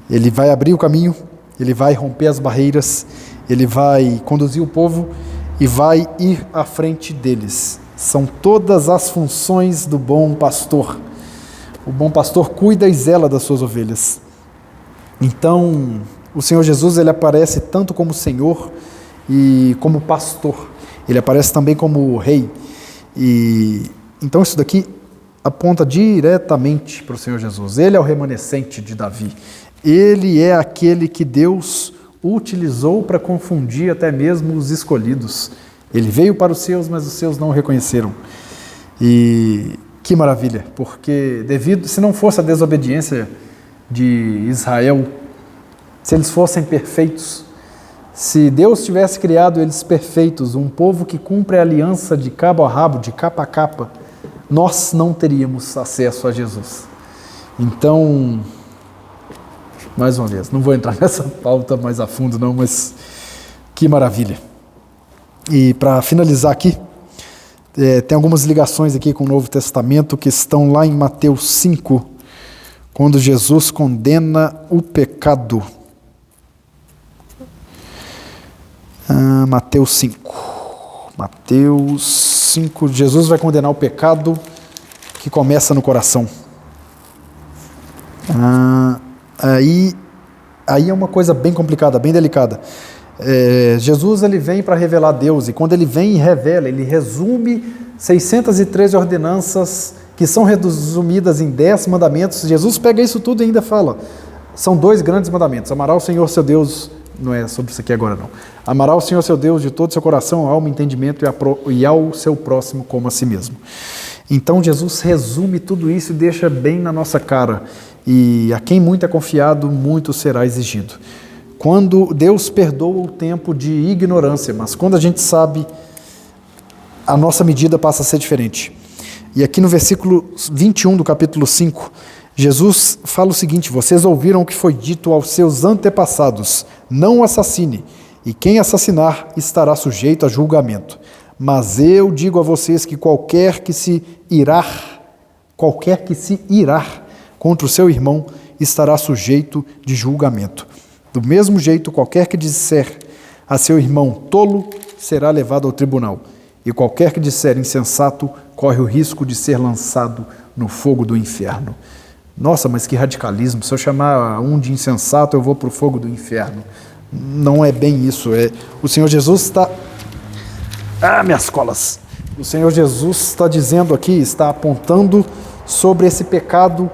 Ele vai abrir o caminho, ele vai romper as barreiras, ele vai conduzir o povo e vai ir à frente deles. São todas as funções do bom pastor. O bom pastor cuida e zela das suas ovelhas. Então, o Senhor Jesus, ele aparece tanto como Senhor e como pastor. Ele aparece também como rei. E então isso daqui aponta diretamente para o Senhor Jesus. Ele é o remanescente de Davi. Ele é aquele que Deus utilizou para confundir até mesmo os escolhidos. Ele veio para os seus, mas os seus não o reconheceram. E que maravilha, porque se não fosse a desobediência de Israel, se eles fossem perfeitos, se Deus tivesse criado eles perfeitos, um povo que cumpre a aliança de cabo a rabo, de capa a capa, nós não teríamos acesso a Jesus. Então, mais uma vez, não vou entrar nessa pauta mais a fundo não, mas que maravilha. E para finalizar aqui, tem algumas ligações aqui com o Novo Testamento que estão lá em Mateus 5, quando Jesus condena o pecado. Mateus 5, Jesus vai condenar o pecado que começa no coração. Aí é uma coisa bem complicada, bem delicada. Jesus ele vem para revelar Deus, e quando ele vem e revela, ele resume 613 ordenanças que são resumidas em 10 mandamentos. Jesus pega isso tudo e ainda fala, são 2 grandes mandamentos: amará o Senhor seu Deus, não é sobre isso aqui agora não, amará o Senhor seu Deus de todo o seu coração, alma, entendimento e ao seu próximo como a si mesmo. Então Jesus resume tudo isso e deixa bem na nossa cara, e a quem muito é confiado, muito será exigido. Quando Deus perdoa o tempo de ignorância, mas quando a gente sabe, a nossa medida passa a ser diferente. E aqui no versículo 21 do capítulo 5, Jesus fala o seguinte: vocês ouviram o que foi dito aos seus antepassados, não assassine, e quem assassinar estará sujeito a julgamento. Mas eu digo a vocês que qualquer que se irar contra o seu irmão estará sujeito de julgamento. Do mesmo jeito, qualquer que disser a seu irmão tolo será levado ao tribunal, e qualquer que disser insensato corre o risco de ser lançado no fogo do inferno. Nossa, mas que radicalismo! Se eu chamar um de insensato, eu vou para o fogo do inferno. Não é bem isso. O Senhor Jesus está... minhas colas! O Senhor Jesus está dizendo aqui, está apontando sobre esse pecado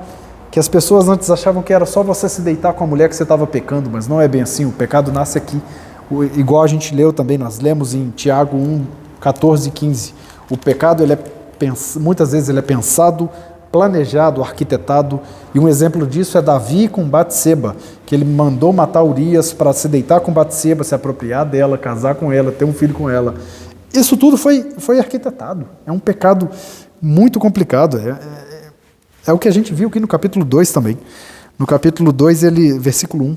que as pessoas antes achavam que era só você se deitar com a mulher que você estava pecando, mas não é bem assim. O pecado nasce aqui. Igual a gente leu também, nós lemos em Tiago 1, 14 e 15. O pecado, muitas vezes ele é pensado, planejado, arquitetado, e um exemplo disso é Davi com Batseba, que ele mandou matar Urias para se deitar com Batseba, se apropriar dela, casar com ela, ter um filho com ela. Isso tudo foi arquitetado. É um pecado muito complicado. É o que a gente viu aqui no capítulo 2 também. No capítulo 2, versículo 1,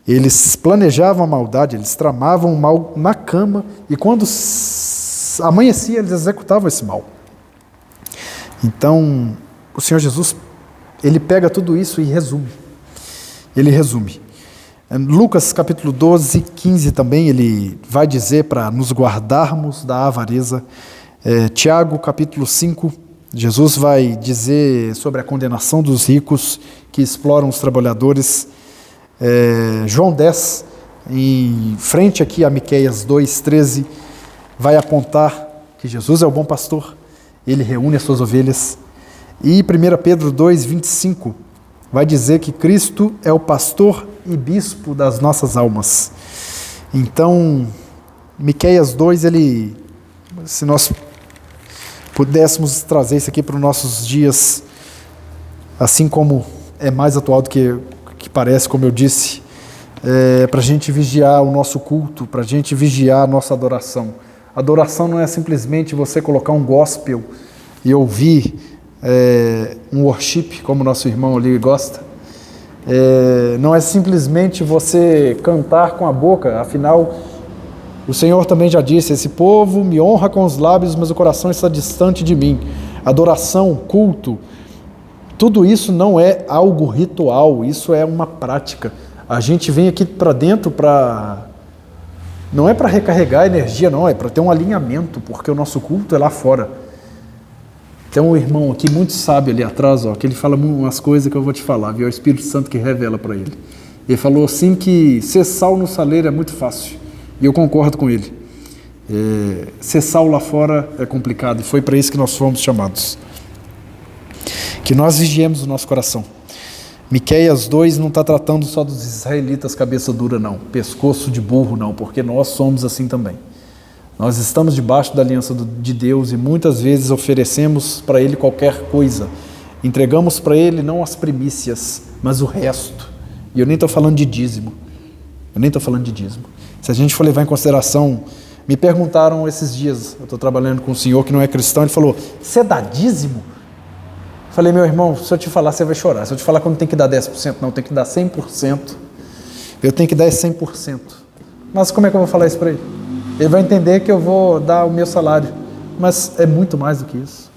eles planejavam a maldade, eles tramavam o mal na cama, e quando amanhecia, eles executavam esse mal. Então, o Senhor Jesus, ele pega tudo isso e resume. Ele resume. Lucas capítulo 12, 15 também, ele vai dizer para nos guardarmos da avareza. Tiago capítulo 5, Jesus vai dizer sobre a condenação dos ricos que exploram os trabalhadores. João 10, em frente aqui a Miqueias 2, 13, vai apontar que Jesus é o bom pastor, ele reúne as suas ovelhas. E 1 Pedro 2, 25, vai dizer que Cristo é o pastor e bispo das nossas almas. Então, Miqueias 2, se nós pudéssemos trazer isso aqui para os nossos dias, assim como é mais atual do que parece, como eu disse, para a gente vigiar o nosso culto, para a gente vigiar a nossa adoração. Adoração não é simplesmente você colocar um gospel e ouvir um worship, como nosso irmão ali gosta. Não é simplesmente você cantar com a boca, afinal, O Senhor também já disse: esse povo me honra com os lábios, mas o coração está distante de mim. Adoração, culto, tudo isso não é algo ritual, isso é uma prática. A gente vem aqui para dentro não é para recarregar energia, não, é para ter um alinhamento, porque o nosso culto é lá fora. Tem um irmão aqui muito sábio ali atrás, ó, que ele fala umas coisas que eu vou te falar, viu? É o Espírito Santo que revela para ele. Ele falou assim que ser sal no saleiro é muito fácil, e eu concordo com ele. Ser sal lá fora é complicado, e foi para isso que nós fomos chamados. Que nós vigiemos o nosso coração. Miqueias 2 não está tratando só dos israelitas cabeça dura, não, pescoço de burro, não, porque nós somos assim também. Nós estamos debaixo da aliança de Deus e muitas vezes oferecemos para Ele qualquer coisa. Entregamos para Ele não as primícias, mas o resto. E eu nem estou falando de dízimo. Se a gente for levar em consideração, me perguntaram esses dias, eu estou trabalhando com um senhor que não é cristão, ele falou: você dá dízimo? Falei: meu irmão, se eu te falar, você vai chorar. Se eu te falar que não tem que dar 10%, não, tem que dar 100%. Eu tenho que dar 100%. Mas como é que eu vou falar isso para ele? Ele vai entender que eu vou dar o meu salário. Mas é muito mais do que isso.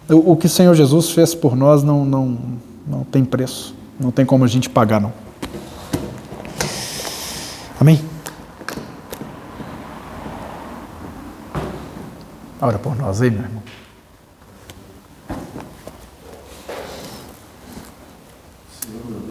O que o Senhor Jesus fez por nós não tem preço. Não tem como a gente pagar, não. Amém? Ora por nós aí, meu irmão.